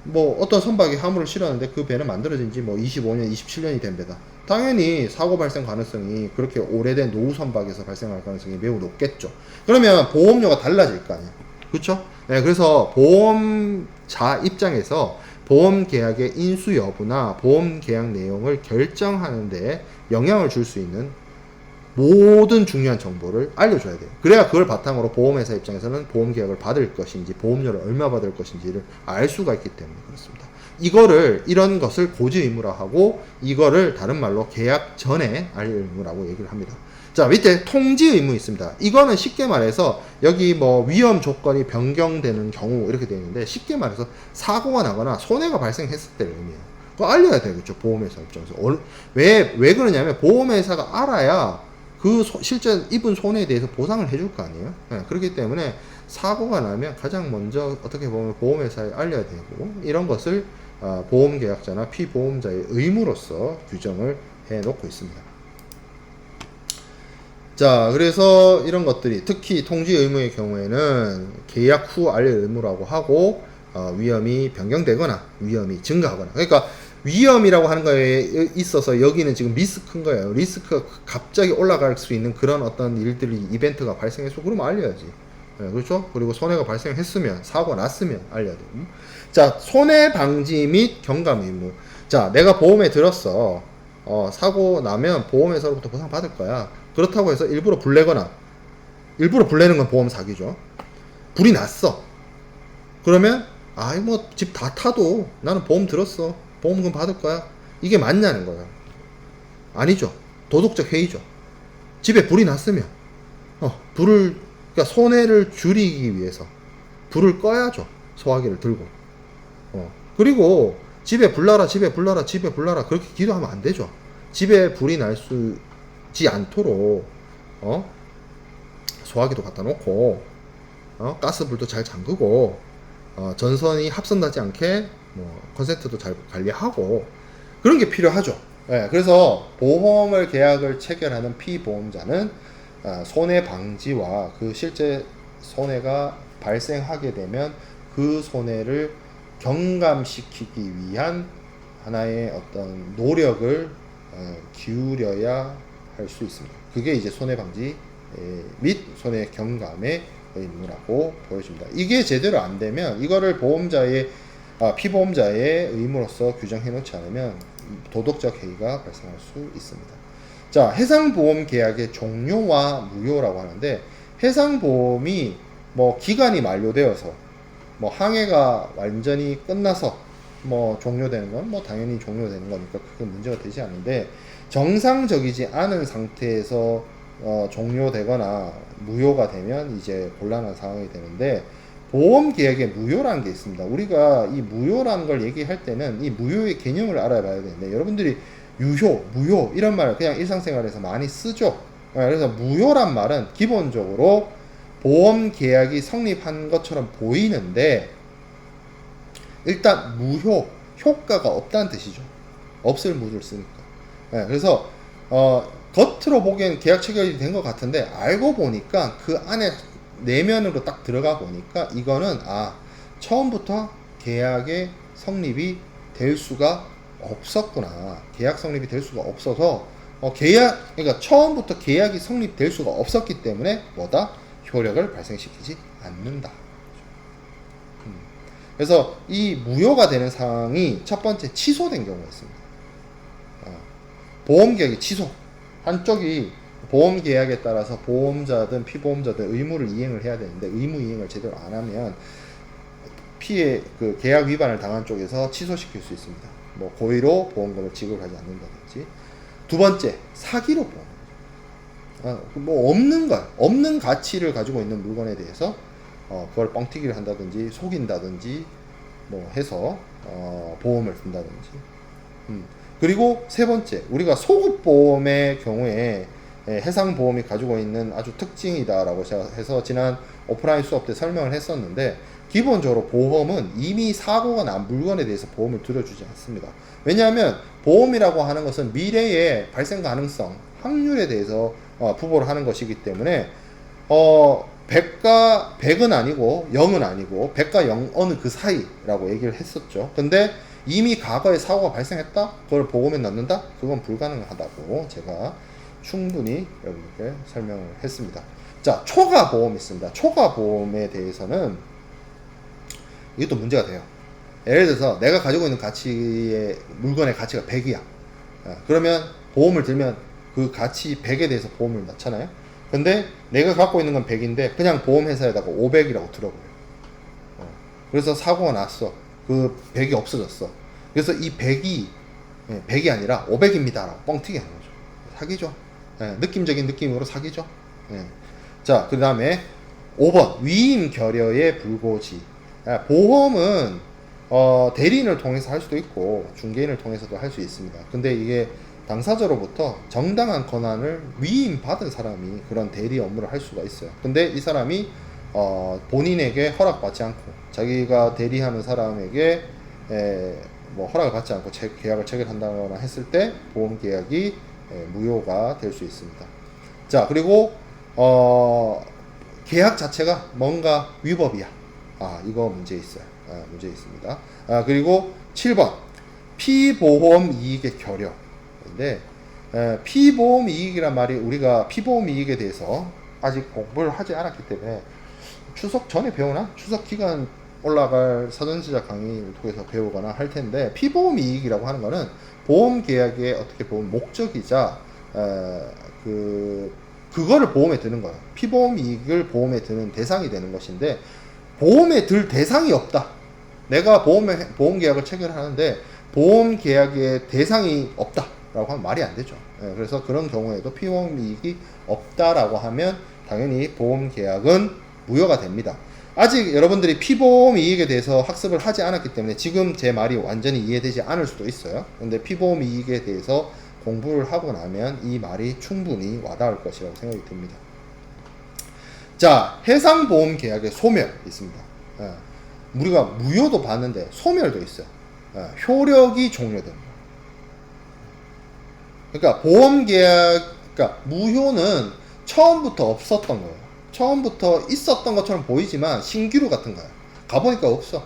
뭐 어떤 선박이 화물을 실었는데 그 배는 만들어진 지 25년, 27년이 된 배다. 당연히 사고 발생 가능성이 그렇게 오래된 노후 선박에서 발생할 가능성이 매우 높겠죠. 그러면 보험료가 달라질 거 아니에요. 그렇죠? 네, 그래서 보험자 입장에서 보험 계약의 인수 여부나 보험 계약 내용을 결정하는 데 영향을 줄 수 있는 모든 중요한 정보를 알려줘야 돼요. 그래야 그걸 바탕으로 보험회사 입장에서는 보험 계약을 받을 것인지, 보험료를 얼마 받을 것인지를 알 수가 있기 때문에 그렇습니다. 이런 것을 고지 의무라 하고, 이거를 다른 말로 계약 전에 알 의무라고 얘기를 합니다. 자, 밑에 통지 의무 있습니다. 이거는 쉽게 말해서 여기 뭐 위험 조건이 변경되는 경우 이렇게 되어 있는데, 쉽게 말해서 사고가 나거나 손해가 발생했을 때를 의미해요. 그거 알려야 되겠죠, 보험회사 입장에서. 왜 그러냐면 보험회사가 알아야 그 실제 입은 손해에 대해서 보상을 해줄 거 아니에요. 네, 그렇기 때문에 사고가 나면 가장 먼저 어떻게 보면 보험회사에 알려야 되고, 이런 것을 보험계약자나 피보험자의 의무로서 규정을 해 놓고 있습니다. 자, 그래서 이런 것들이 특히 통지 의무의 경우에는 계약 후 알릴 의무라고 하고, 위험이 변경되거나 위험이 증가하거나, 그러니까 위험이라고 하는 거에 있어서 여기는 지금 리스크인 거예요. 리스크가 갑자기 올라갈 수 있는 그런 어떤 일들이, 이벤트가 발생했어, 그러면 알려야지. 네, 그렇죠? 그리고 손해가 발생했으면, 사고가 났으면 알려야 돼요. 자, 손해 방지 및 경감 의무. 자, 내가 보험에 들었어. 사고 나면 보험회사로부터 보상 받을 거야. 그렇다고 해서 일부러 불내거나, 일부러 불내는 건 보험 사기죠. 불이 났어. 그러면 아이 뭐 집 다 타도 나는 보험 들었어, 보험금 받을 거야, 이게 맞냐는 거예요. 아니죠. 도덕적 해이죠. 집에 불이 났으면 그러니까 손해를 줄이기 위해서 불을 꺼야죠. 소화기를 들고. 그리고 집에 불나라, 집에 불나라, 집에 불나라 그렇게 기도하면 안 되죠. 집에 불이 날지 않도록 소화기도 갖다 놓고, 가스불도 잘 잠그고, 전선이 합선나지 않게 뭐 컨센트도 잘 관리하고, 그런 게 필요하죠. 네, 그래서 보험을 계약을 체결하는 피보험자는 손해 방지와 그 실제 손해가 발생하게 되면 그 손해를 경감시키기 위한 하나의 어떤 노력을 기울여야 할 수 있습니다. 그게 이제 손해 방지 및 손해 경감의 의무라고 보여집니다. 이게 제대로 안 되면, 이거를 피보험자의 의무로서 규정해 놓지 않으면 도덕적 해이가 발생할 수 있습니다. 자, 해상보험 계약의 종료와 무효라고 하는데, 해상보험이 뭐 기간이 만료되어서 뭐 항해가 완전히 끝나서 뭐 종료되는 건 뭐 당연히 종료되는 거니까 크게 문제가 되지 않는데, 정상적이지 않은 상태에서 종료되거나 무효가 되면 이제 곤란한 상황이 되는데, 보험 계약에 무효라는 게 있습니다. 우리가 이 무효라는 걸 얘기할 때는 이 무효의 개념을 알아봐야 되는데, 여러분들이 유효, 무효 이런 말 그냥 일상생활에서 많이 쓰죠. 그래서 무효란 말은 기본적으로 보험 계약이 성립한 것처럼 보이는데, 일단 무효, 효과가 없다는 뜻이죠. 없을 무를 쓰니까. 그래서 겉으로 보기엔 계약 체결이 된 것 같은데, 알고 보니까 그 안에 내면으로 딱 들어가 보니까 이거는 처음부터 계약의 성립이 될 수가 없었구나. 계약 성립이 될 수가 없어서 그러니까 처음부터 계약이 성립될 수가 없었기 때문에 효력을 발생시키지 않는다. 그래서 이 무효가 되는 상황이 첫 번째 취소된 경우가 있습니다. 보험계약이 취소. 한쪽이 보험계약에 따라서 보험자든 피보험자든 의무를 이행을 해야 되는데, 의무 이행을 제대로 안 하면 그 계약 위반을 당한 쪽에서 취소시킬 수 있습니다. 뭐 고의로 보험금을 지급하지 않는다든지. 두 번째, 사기로 보험. 뭐 없는 가치를 가지고 있는 물건에 대해서 그걸 뻥튀기를 한다든지 속인다든지 뭐 해서 보험을 든다든지. 그리고 세 번째, 우리가 소급보험의 경우에 해상보험이 가지고 있는 아주 특징이다라고 해서 지난 오프라인 수업 때 설명을 했었는데, 기본적으로 보험은 이미 사고가 난 물건에 대해서 보험을 들어주지 않습니다. 왜냐하면 보험이라고 하는 것은 미래의 발생 가능성, 확률에 대해서 부보를 하는 것이기 때문에 100과 100은 아니고 0은 아니고 100과 0 어느 그 사이라고 얘기를 했었죠. 근데 이미 과거에 사고가 발생했다? 그걸 보험에 넣는다? 그건 불가능하다고 제가 충분히 여러분께 설명을 했습니다. 자, 초과보험이 있습니다. 초과보험에 대해서는 이것도 문제가 돼요. 예를 들어서 내가 가지고 있는 물건의 가치가 100이야. 그러면 보험을 들면 그 가치 100에 대해서 보험을 넣잖아요. 근데 내가 갖고 있는 건 100인데 그냥 보험회사에다가 500이라고 들어버려요. 그래서 사고가 났어. 그 100이 없어졌어. 그래서 이 100이 아니라 500입니다 라고 뻥튀기 하는 거죠. 사기죠. 예, 느낌적인 느낌으로 사기죠. 예. 자, 그 다음에 5번 위임 결여의 불고지. 보험은 대리인을 통해서 할 수도 있고 중개인을 통해서도 할 수 있습니다. 근데 이게 당사자로부터 정당한 권한을 위임받은 사람이 그런 대리 업무를 할 수가 있어요. 근데 이 사람이 본인에게 허락받지 않고 자기가 대리하는 사람에게 뭐 허락을 받지 않고 계약을 체결한다거나 했을 때 보험 계약이 무효가 될 수 있습니다. 자, 그리고 계약 자체가 뭔가 위법이야. 이거 문제 있어요. 문제 있습니다. 그리고 7번 피보험 이익의 결여. 근데 피보험 이익이란 말이 우리가 피보험 이익에 대해서 아직 공부를 하지 않았기 때문에 추석 전에 배우나? 추석 기간 올라갈 사전시작 강의를 통해서 배우거나 할 텐데, 피보험 이익이라고 하는 거는 보험 계약의 어떻게 보면 목적이자 그거를 보험에 드는 거예요. 피보험 이익을 보험에 드는 대상이 되는 것인데, 보험에 들 대상이 없다. 내가 보험 계약을 체결하는데 보험 계약의 대상이 없다 라고 하면 말이 안 되죠. 그래서 그런 경우에도 피보험 이익이 없다라고 하면 당연히 보험 계약은 무효가 됩니다. 아직 여러분들이 피보험 이익에 대해서 학습을 하지 않았기 때문에 지금 제 말이 완전히 이해되지 않을 수도 있어요. 근데 피보험 이익에 대해서 공부를 하고 나면 이 말이 충분히 와닿을 것이라고 생각이 듭니다. 자, 해상보험 계약의 소멸 있습니다. 우리가 무효도 봤는데 소멸도 있어요. 효력이 종료됩니다. 그러니까 보험 계약, 그러니까 무효는 처음부터 없었던 거예요. 처음부터 있었던 것처럼 보이지만 신기루 같은 거예요. 가보니까 없어.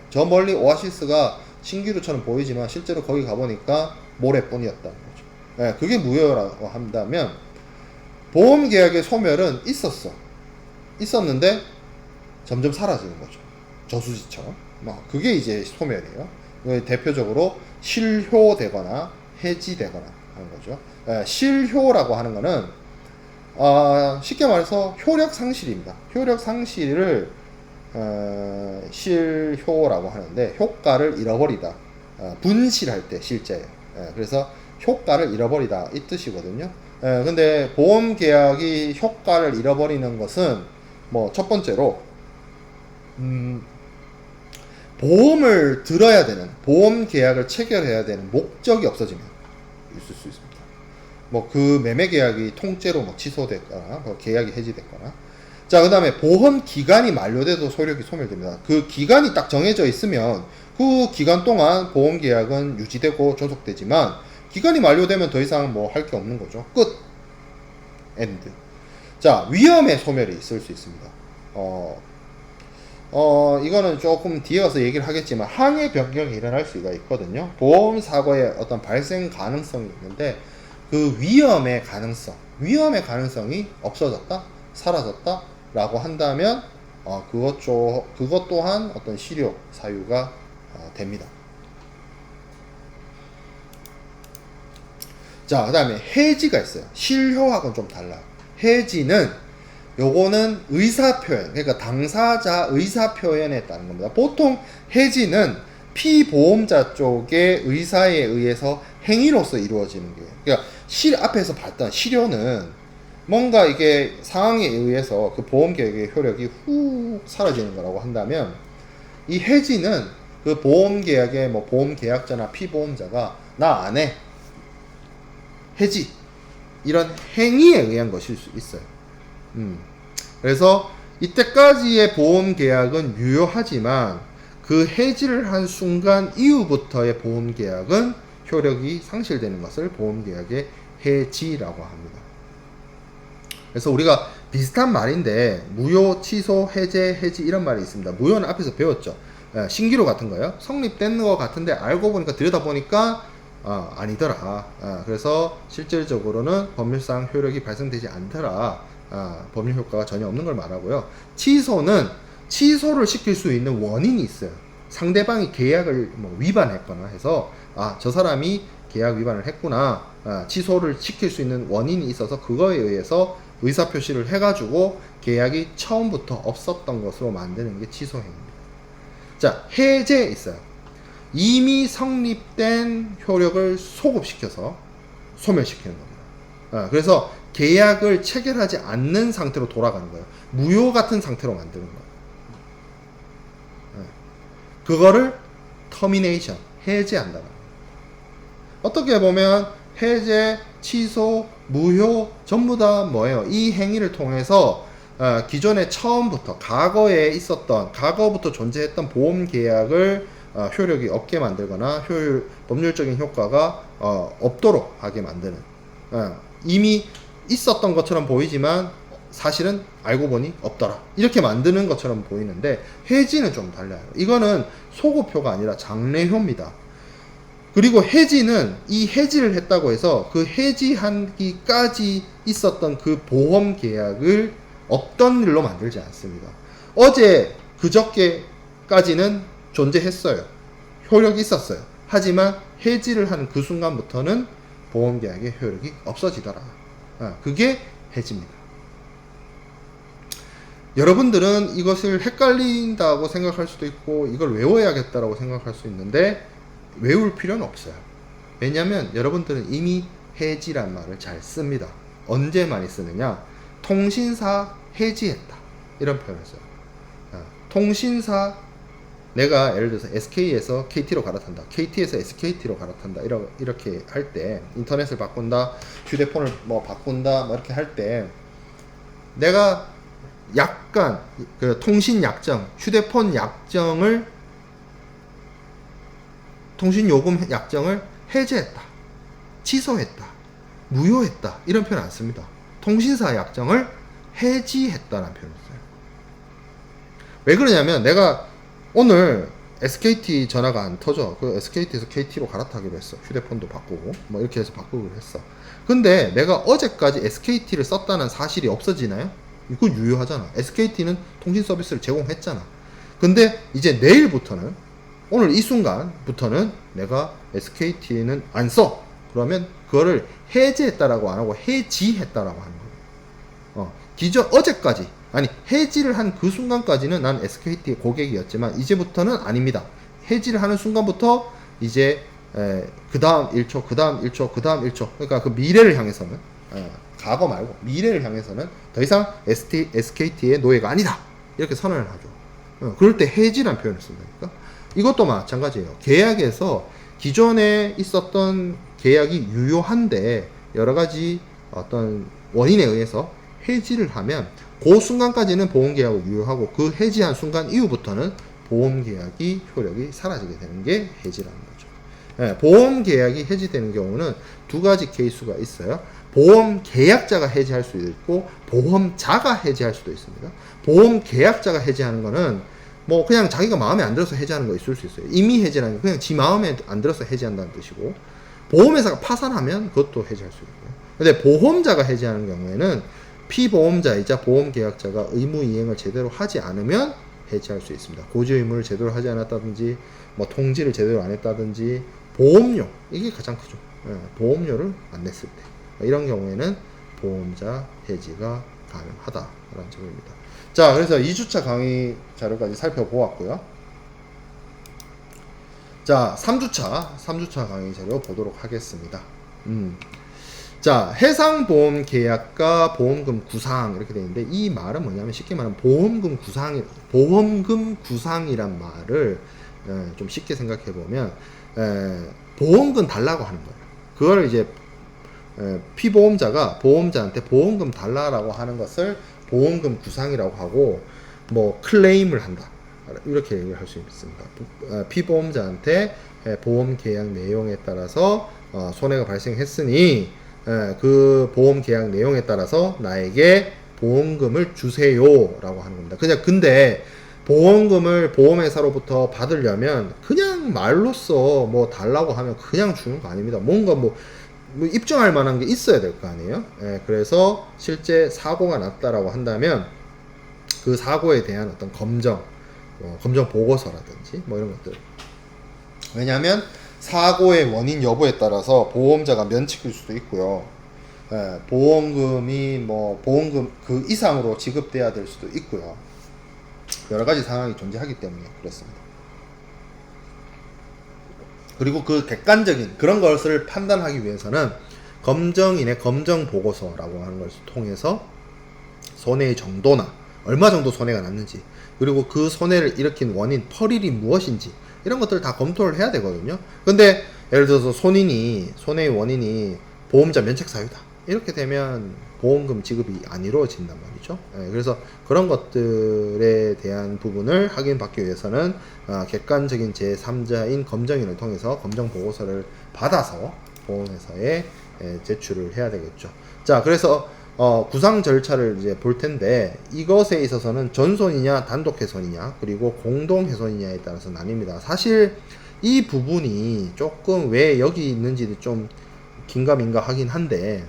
저 멀리 오아시스가 신기루처럼 보이지만 실제로 거기 가보니까 모래뿐이었다는 거죠. 그게 무효라고 한다면, 보험 계약의 소멸은 있었는데 점점 사라지는 거죠. 저수지처럼. 그게 이제 소멸이에요. 대표적으로 실효되거나 해지되거나 하는 거죠. 실효라고 하는 거는 쉽게 말해서 효력 상실입니다. 효력 상실을 실효라고 하는데, 효과를 잃어버리다. 분실할 때 실제예요. 그래서 효과를 잃어버리다 이 뜻이거든요. 근데 보험 계약이 효과를 잃어버리는 것은 뭐 첫 번째로 보험을 들어야 되는, 보험 계약을 체결해야 되는 목적이 없어지면 있을 수 있습니다. 뭐 그 매매 계약이 통째로 뭐 취소됐거나 뭐 계약이 해지됐거나. 자, 그 다음에 보험 기간이 만료돼도 효력이 소멸됩니다. 그 기간이 딱 정해져 있으면 그 기간 동안 보험 계약은 유지되고 존속되지만, 기간이 만료되면 더 이상 뭐 할 게 없는 거죠. 끝. 엔드. 자, 위험의 소멸이 있을 수 있습니다. 이거는 조금 뒤에 가서 얘기를 하겠지만 항해 변경이 일어날 수가 있거든요. 보험 사고의 어떤 발생 가능성이 있는데, 그 위험의 가능성이 없어졌다, 사라졌다 라고 한다면 그것 또한 어떤 실효 사유가 됩니다. 자, 그 다음에 해지가 있어요. 실효하고는 좀 달라요. 해지는 요거는 의사표현, 그러니까 당사자 의사표현에 따른 겁니다. 보통 해지는 피보험자 쪽의 의사에 의해서 행위로서 이루어지는 거예요. 그러니까 앞에서 봤던 실효는 뭔가 이게 상황에 의해서 그 보험 계약의 효력이 훅 사라지는 거라고 한다면, 이 해지는 그 보험 계약의 뭐 보험 계약자나 피보험자가 나 안 해, 해지, 이런 행위에 의한 것일 수 있어요. 그래서 이때까지의 보험 계약은 유효하지만 그 해지를 한 순간 이후부터의 보험 계약은 효력이 상실되는 것을 보험 계약의 해지라고 합니다. 그래서 우리가 비슷한 말인데 무효, 취소, 해제, 해지 이런 말이 있습니다. 무효는 앞에서 배웠죠. 신기루 같은 거요. 성립된 것 같은데 알고 보니까 들여다보니까 아니더라. 그래서 실질적으로는 법률상 효력이 발생되지 않더라. 법률 효과가 전혀 없는 걸 말하고요. 취소는 취소를 시킬 수 있는 원인이 있어요. 상대방이 계약을 뭐 위반했거나 해서 저 사람이 계약 위반을 했구나, 취소를 시킬 수 있는 원인이 있어서 그거에 의해서 의사표시를 해가지고 계약이 처음부터 없었던 것으로 만드는 게 취소행위입니다. 자, 해제 있어요. 이미 성립된 효력을 소급시켜서 소멸시키는 겁니다. 그래서 계약을 체결하지 않는 상태로 돌아가는 거예요. 무효 같은 상태로 만드는 거예요. 그거를 터미네이션, 해제한다는 거예요. 어떻게 보면 해제, 취소, 무효 전부 다 뭐예요? 이 행위를 통해서 기존에 처음부터 과거에 있었던, 과거부터 존재했던 보험 계약을 효력이 없게 만들거나 법률적인 효과가 없도록 하게 만드는, 이미 있었던 것처럼 보이지만 사실은 알고 보니 없더라, 이렇게 만드는 것처럼 보이는데, 해지는 좀 달라요. 이거는 소급효가 아니라 장래효입니다. 그리고 해지는 이 해지를 했다고 해서 그 해지하기까지 있었던 그 보험 계약을 없던 일로 만들지 않습니다. 어제 그저께까지는 존재했어요. 효력이 있었어요. 하지만 해지를 하는 그 순간부터는 보험 계약의 효력이 없어지더라. 그게 해지입니다. 여러분들은 이것을 헷갈린다고 생각할 수도 있고 이걸 외워야겠다라고 생각할 수 있는데, 외울 필요는 없어요. 왜냐하면 여러분들은 이미 해지란 말을 잘 씁니다. 언제 많이 쓰느냐? 통신사 해지했다, 이런 표현을 써요. 통신사, 내가 예를 들어서 SK에서 KT로 갈아탄다, KT에서 SKT로 갈아탄다, 이렇게 할 때, 인터넷을 바꾼다, 휴대폰을 뭐 바꾼다, 뭐 이렇게 할 때, 내가 약간 그 통신 약정, 휴대폰 약정을, 통신요금 약정을 해제했다, 취소했다, 무효했다, 이런 표현 안 씁니다. 통신사 약정을 해지했다라는 표현을 써요. 왜 그러냐면, 내가 오늘 SKT 전화가 안 터져. 그 SKT에서 KT로 갈아타기로 했어. 휴대폰도 바꾸고 뭐 이렇게 해서 바꾸기로 했어. 근데 내가 어제까지 SKT를 썼다는 사실이 없어지나요? 이거 유효하잖아. SKT는 통신 서비스를 제공했잖아. 근데 이제 내일부터는, 오늘 이 순간부터는 내가 SKT는 안 써. 그러면 그거를 해제했다라고 안 하고 해지했다라고 하는 거예요. 어제까지, 아니 해지를 한 그 순간까지는 난 SKT의 고객이었지만 이제부터는 아닙니다. 해지를 하는 순간부터 이제 그 다음 1초, 그 다음 1초, 그 다음 1초, 그러니까 그 미래를 향해서는, 과거 말고 미래를 향해서는 더 이상 SKT의 노예가 아니다, 이렇게 선언을 하죠. 그럴 때 해지란 표현을 쓴다니까. 이것도 마찬가지예요. 계약에서 기존에 있었던 계약이 유효한데 여러가지 어떤 원인에 의해서 해지를 하면 그 순간까지는 보험계약을 유효하고, 그 해지한 순간 이후부터는 보험계약이 효력이 사라지게 되는 게 해지라는 거죠. 보험계약이 해지되는 경우는 두 가지 케이스가 있어요. 보험계약자가 해지할 수도 있고 보험자가 해지할 수도 있습니다. 보험계약자가 해지하는 거는 뭐 그냥 자기가 마음에 안 들어서 해지하는 거 있을 수 있어요. 임의 해지라는 게 그냥 지 마음에 안 들어서 해지한다는 뜻이고, 보험회사가 파산하면 그것도 해지할 수 있고요. 근데 보험자가 해지하는 경우에는 피보험자이자 보험계약자가 의무 이행을 제대로 하지 않으면 해지할 수 있습니다. 고지 의무를 제대로 하지 않았다든지, 뭐 통지를 제대로 안 했다든지, 보험료, 이게 가장 크죠. 보험료를 안 냈을 때, 이런 경우에는 보험자 해지가 가능하다라는 점입니다. 자, 그래서 2주차 강의 자료까지 살펴보았고요. 자, 3주차 강의 자료 보도록 하겠습니다. 자, 해상보험 계약과 보험금 구상, 이렇게 되어 있는데, 이 말은 뭐냐면 쉽게 말하면 보험금 구상이란 말을 좀 쉽게 생각해 보면 보험금 달라고 하는 거예요. 그걸 이제 피보험자가 보험자한테 보험금 달라라고 하는 것을 보험금 구상이라고 하고, 뭐 클레임을 한다, 이렇게 얘기를 할 수 있습니다. 피보험자한테 보험 계약 내용에 따라서 손해가 발생했으니 그 보험 계약 내용에 따라서 나에게 보험금을 주세요 라고 하는 겁니다. 근데 보험금을 보험회사로부터 받으려면 그냥 말로써 뭐 달라고 하면 그냥 주는 거 아닙니다. 뭔가 뭐 입증할 만한 게 있어야 될 거 아니에요. 그래서 실제 사고가 났다라고 한다면 그 사고에 대한 어떤 검정 보고서라든지 뭐 이런 것들. 왜냐하면 사고의 원인 여부에 따라서 보험자가 면책일 수도 있고요. 보험금이 뭐 보험금 그 이상으로 지급돼야 될 수도 있고요. 여러 가지 상황이 존재하기 때문에 그렇습니다. 그리고 그 객관적인 그런 것을 판단하기 위해서는 검정인의 검정 보고서라고 하는 것을 통해서 손해의 정도나 얼마 정도 손해가 났는지, 그리고 그 손해를 일으킨 원인, 퍼일이 무엇인지, 이런 것들을 다 검토를 해야 되거든요. 근데 예를 들어서 손해의 원인이 보험자 면책 사유다, 이렇게 되면 보험금 지급이 안 이루어진단 말이죠. 그래서 그런 것들에 대한 부분을 확인받기 위해서는 객관적인 제3자인 검정인을 통해서 검정 보고서를 받아서 보험회사에 제출을 해야 되겠죠. 자, 그래서 구상 절차를 이제 볼 텐데, 이것에 있어서는 전손이냐 단독 훼손이냐 그리고 공동 훼손이냐에 따라서 나뉩니다. 사실 이 부분이 조금 왜 여기 있는지 좀 긴가민가 하긴 한데,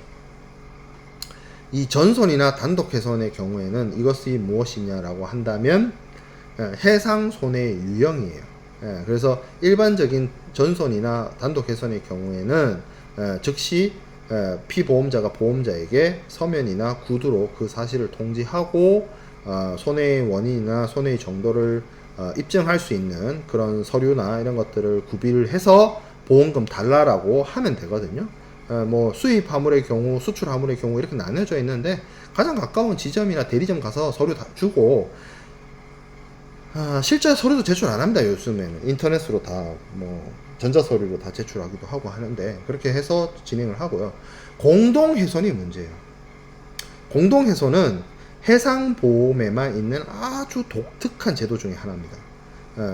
이 전손이나 단독 훼손의 경우에는 이것이 무엇이냐라고 한다면 해상 손해의 유형이에요. 그래서 일반적인 전손이나 단독 훼손의 경우에는 즉시 피보험자가 보험자에게 서면이나 구두로 그 사실을 통지하고 손해의 원인이나 손해의 정도를 입증할 수 있는 그런 서류나 이런 것들을 구비를 해서 보험금 달라라고 하면 되거든요. 뭐 수입 화물의 경우, 수출 화물의 경우 이렇게 나눠져 있는데, 가장 가까운 지점이나 대리점 가서 서류 다 주고, 실제 서류도 제출 안 합니다. 요즘에는 인터넷으로 다 뭐 전자서류로 다 제출하기도 하고 하는데, 그렇게 해서 진행을 하고요. 공동훼손이 문제예요. 공동훼손은 해상보험에만 있는 아주 독특한 제도 중에 하나입니다.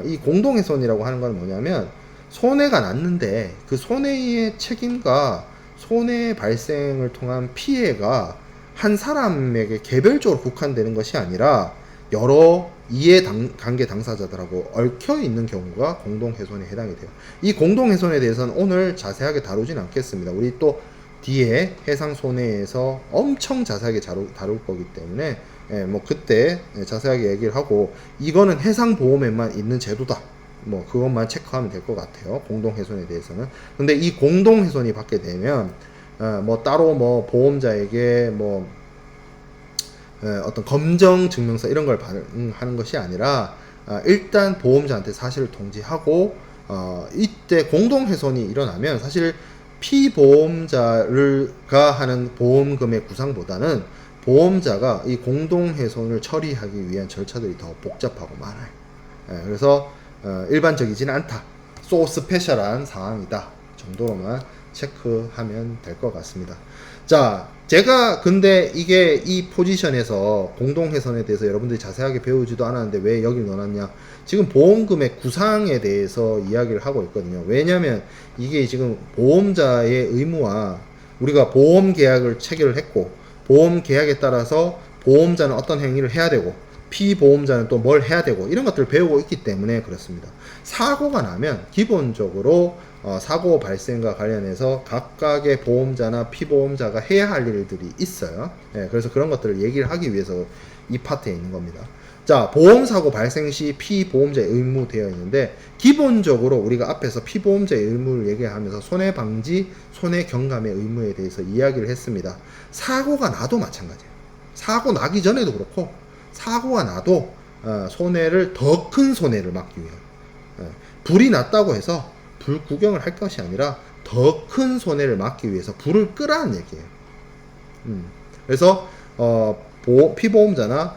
이 공동훼손이라고 하는 건 뭐냐면, 손해가 났는데 그 손해의 책임과 손해 발생을 통한 피해가 한 사람에게 개별적으로 국한되는 것이 아니라 여러 이해관계 당사자들하고 얽혀 있는 경우가 공동훼손에 해당이 돼요. 이 공동훼손에 대해서는 오늘 자세하게 다루진 않겠습니다. 우리 또 뒤에 해상손해에서 엄청 자세하게 다룰 거기 때문에 뭐 그때 자세하게 얘기를 하고, 이거는 해상보험에만 있는 제도다, 뭐 그것만 체크하면 될 것 같아요. 공동훼손에 대해서는. 근데 이 공동훼손이 받게 되면 뭐 따로 뭐 보험자에게 뭐 어떤 검정 증명서 이런 걸 하는 것이 아니라 일단 보험자한테 사실을 통지하고, 이때 공동훼손이 일어나면 사실 피보험자가 하는 보험금의 구상보다는 보험자가 이 공동훼손을 처리하기 위한 절차들이 더 복잡하고 많아요. 그래서 일반적이지는 않다, 소 스페셜한 상황이다 정도로만 체크하면 될 것 같습니다. 자, 제가 근데 이게 이 포지션에서 공동훼손에 대해서 여러분들이 자세하게 배우지도 않았는데 왜 여기 넣어놨냐, 지금 보험금의 구상에 대해서 이야기를 하고 있거든요. 왜냐면 이게 지금 보험자의 의무와, 우리가 보험 계약을 체결을 했고 보험 계약에 따라서 보험자는 어떤 행위를 해야 되고 피보험자는 또 뭘 해야 되고, 이런 것들을 배우고 있기 때문에 그렇습니다. 사고가 나면 기본적으로 사고 발생과 관련해서 각각의 보험자나 피보험자가 해야 할 일들이 있어요. 그래서 그런 것들을 얘기를 하기 위해서 이 파트에 있는 겁니다. 자, 보험사고 발생 시 피보험자의 의무 되어 있는데, 기본적으로 우리가 앞에서 피보험자의 의무를 얘기하면서 손해방지, 손해경감의 의무에 대해서 이야기를 했습니다. 사고가 나도 마찬가지예요. 사고 나기 전에도 그렇고, 사고가 나도 손해를, 더 큰 손해를 막기 위해 불이 났다고 해서 불 구경을 할 것이 아니라 더 큰 손해를 막기 위해서 불을 끄라는 얘기예요. 그래서 피보험자나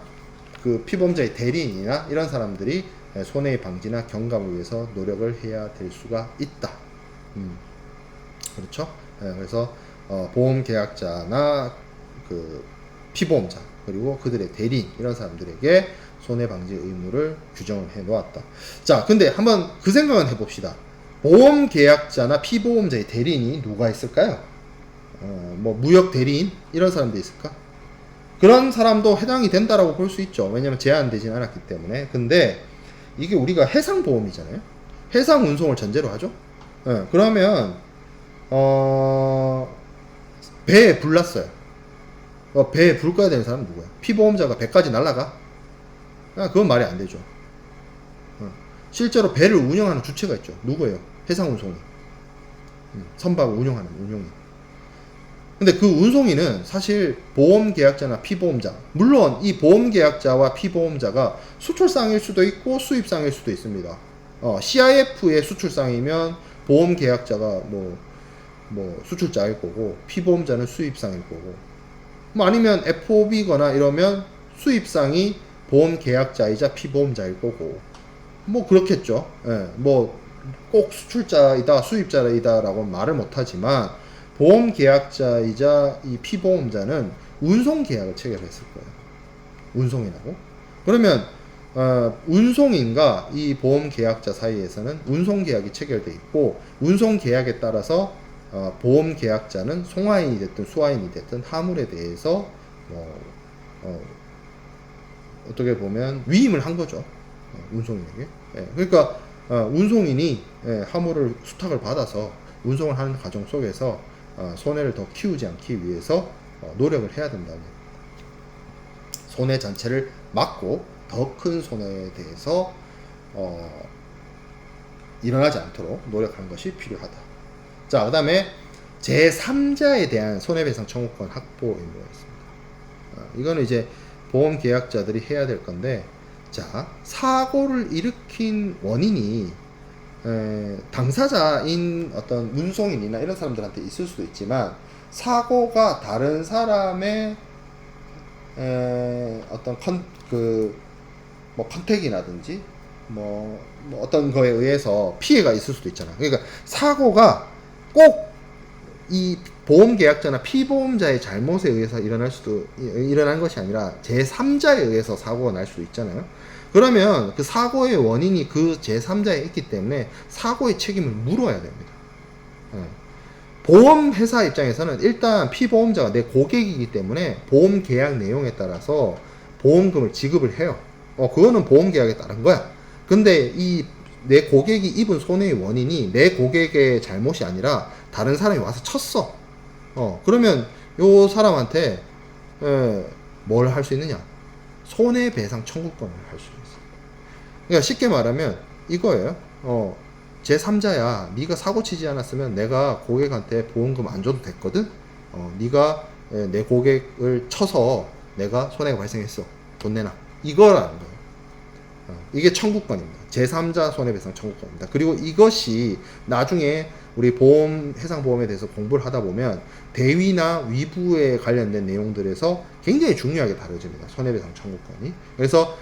그 피보험자의 대리인이나 이런 사람들이 손해 방지나 경감을 위해서 노력을 해야 될 수가 있다. 그렇죠? 그래서 보험 계약자나 그 피보험자 그리고 그들의 대리인, 이런 사람들에게 손해 방지 의무를 규정을 해 놓았다. 자, 근데 한번 그 생각은 해봅시다. 보험 계약자나 피보험자의 대리인이 누가 있을까요? 뭐 무역 대리인 이런 사람도 있을까? 그런 사람도 해당이 된다라고 볼 수 있죠. 왜냐면 제한되진 않았기 때문에. 근데 이게 우리가 해상보험이잖아요. 해상 운송을 전제로 하죠. 그러면 배에 불 났어요. 배에 불 꺼야 되는 사람은 누구야? 피보험자가 배까지 날아가? 그건 말이 안 되죠. 실제로 배를 운영하는 주체가 있죠. 누구예요? 해상운송이. 선박을 운영하는 운용이. 근데 그 운송인은 사실 보험계약자나 피보험자, 물론 이 보험계약자와 피보험자가 수출상일 수도 있고 수입상일 수도 있습니다. CIF의 수출상이면 보험계약자가 뭐 뭐 수출자일 거고 피보험자는 수입상일 거고 뭐 아니면 FOB거나 이러면 수입상이 보험 계약자이자 피보험자일 거고 뭐 그렇겠죠. 예, 뭐 꼭 수출자이다 수입자이다라고 말을 못하지만 보험 계약자이자 이 피보험자는 운송 계약을 체결했을 거예요. 운송이라고. 그러면 운송인과 이 보험 계약자 사이에서는 운송 계약이 체결돼 있고 운송 계약에 따라서 보험 계약자는 송화인이 됐든 수화인이 됐든 화물에 대해서 어떻게 보면 위임을 한 거죠. 운송인에게. 예, 그러니까 운송인이 화물을 수탁을 받아서 운송을 하는 과정 속에서 손해를 더 키우지 않기 위해서 노력을 해야 된다는 손해 전체를 막고 더 큰 손해에 대해서 일어나지 않도록 노력하는 것이 필요하다. 자, 그 다음에 제3자에 대한 손해배상 청구권 확보 의무가 있습니다. 이거는 이제 보험 계약자들이 해야 될 건데, 자, 사고를 일으킨 원인이 당사자인 어떤 운송인이나 이런 사람들한테 있을 수도 있지만 사고가 다른 사람의 어떤 컨택이라든지 뭐 어떤 거에 의해서 피해가 있을 수도 있잖아. 그러니까 사고가 꼭 이 보험 계약자나 피보험자의 잘못에 의해서 일어난 것이 아니라 제3자에 의해서 사고가 날 수도 있잖아요. 그러면 그 사고의 원인이 그 제3자에 있기 때문에 사고의 책임을 물어야 됩니다. 보험회사 입장에서는 일단 피보험자가 내 고객이기 때문에 보험 계약 내용에 따라서 보험금을 지급을 해요. 그거는 보험 계약에 따른 거야. 근데 내 고객이 입은 손해의 원인이 내 고객의 잘못이 아니라 다른 사람이 와서 쳤어. 그러면 요 사람한테 뭘 할 수 있느냐? 손해배상 청구권을 할 수 있어요. 그러니까 쉽게 말하면 이거예요. 제3자야. 네가 사고 치지 않았으면 내가 고객한테 보험금 안 줘도 됐거든. 네가 내 고객을 쳐서 내가 손해가 발생했어. 돈 내놔. 이거라는 거예요. 이게 청구권입니다. 제3자 손해배상 청구권입니다. 그리고 이것이 나중에 우리 해상보험에 대해서 공부를 하다 보면 대위나 위부에 관련된 내용들에서 굉장히 중요하게 다뤄집니다. 손해배상 청구권이. 그래서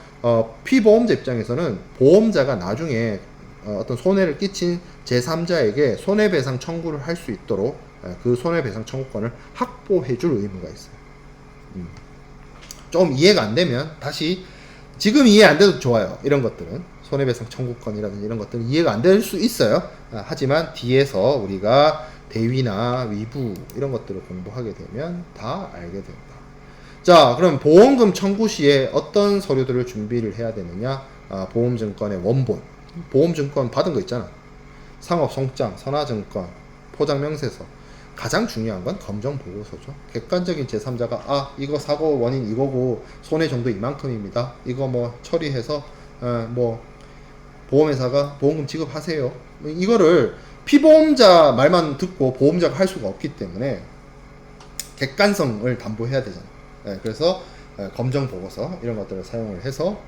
피보험자 입장에서는 보험자가 나중에 어떤 손해를 끼친 제3자에게 손해배상 청구를 할 수 있도록 그 손해배상 청구권을 확보해 줄 의무가 있어요. 좀 이해가 안 되면 다시 지금 이해 안 돼도 좋아요. 이런 것들은 손해배상 청구권이라든지 이런 것들은 이해가 안 될 수 있어요. 하지만 뒤에서 우리가 대위나 위부 이런 것들을 공부하게 되면 다 알게 된다. 자, 그럼 보험금 청구 시에 어떤 서류들을 준비를 해야 되느냐? 보험증권의 원본, 보험증권 받은 거 있잖아. 상업송장, 선화증권, 포장명세서. 가장 중요한 건 검정보고서죠. 객관적인 제3자가 이거 사고 원인 이거고 손해 정도 이만큼입니다. 이거 뭐 처리해서 뭐 보험회사가 보험금 지급하세요. 이거를 피보험자 말만 듣고 보험자가 할 수가 없기 때문에 객관성을 담보해야 되잖아요. 그래서 검정보고서 이런 것들을 사용을 해서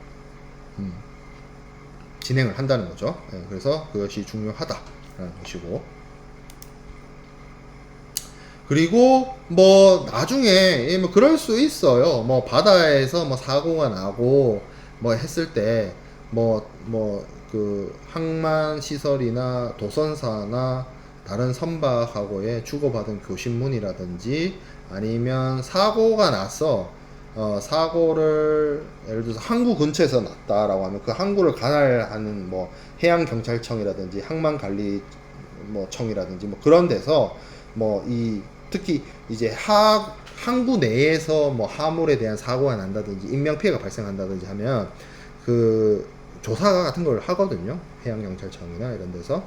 진행을 한다는 거죠. 그래서 그것이 중요하다라는 것이고, 그리고 뭐 나중에 뭐 그럴 수 있어요. 뭐 바다에서 뭐 사고가 나고 뭐 했을 때 그 항만 시설이나 도선사나 다른 선박하고의 주고받은 교신문이라든지 아니면 사고가 나서 사고를 예를 들어서 항구 근처에서 났다라고 하면 그 항구를 관할하는 뭐 해양경찰청이라든지 항만관리 뭐 청이라든지 뭐 그런 데서 특히 이제 항구 내에서 뭐 화물에 대한 사고가 난다든지 인명피해가 발생한다든지 하면 그 조사 같은 걸 하거든요. 해양경찰청이나 이런 데서.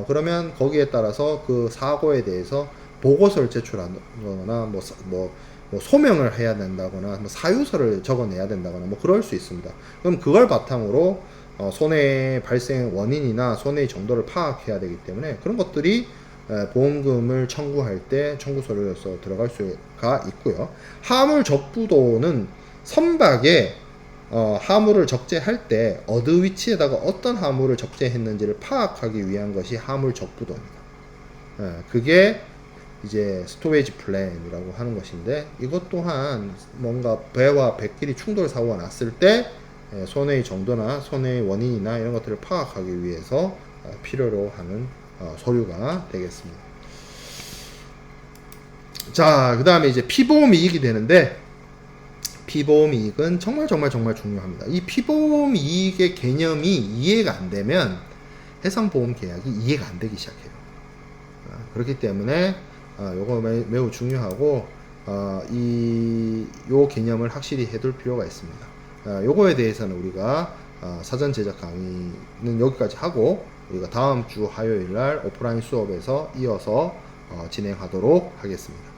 그러면 거기에 따라서 그 사고에 대해서 보고서를 제출하거나 뭐 소명을 해야 된다거나 뭐 사유서를 적어내야 된다거나 뭐 그럴 수 있습니다. 그럼 그걸 바탕으로 손해 발생 원인이나 손해의 정도를 파악해야 되기 때문에 그런 것들이 보험금을 청구할 때 청구서류로서 들어갈 수가 있고요. 하물 적부도는 선박에 하물을 적재할 때 어느 위치에다가 어떤 하물을 적재했는지를 파악하기 위한 것이 하물 적부도입니다. 그게 이제 스토리지 플랜이라고 하는 것인데, 이것 또한 뭔가 배와 백길이 충돌 사고가 났을 때 손해의 정도나 손해의 원인이나 이런 것들을 파악하기 위해서 필요로 하는 서류가 되겠습니다. 자, 그 다음에 이제 피보험 이익이 되는데, 피보험 이익은 정말 중요합니다. 이 피보험 이익의 개념이 이해가 안 되면 해상보험 계약이 이해가 안 되기 시작해요. 그렇기 때문에 요거 매우 중요하고, 요 개념을 확실히 해둘 필요가 있습니다. 요거에 대해서는 우리가 사전 제작 강의는 여기까지 하고, 우리가 다음 주 화요일 날 오프라인 수업에서 이어서 진행하도록 하겠습니다.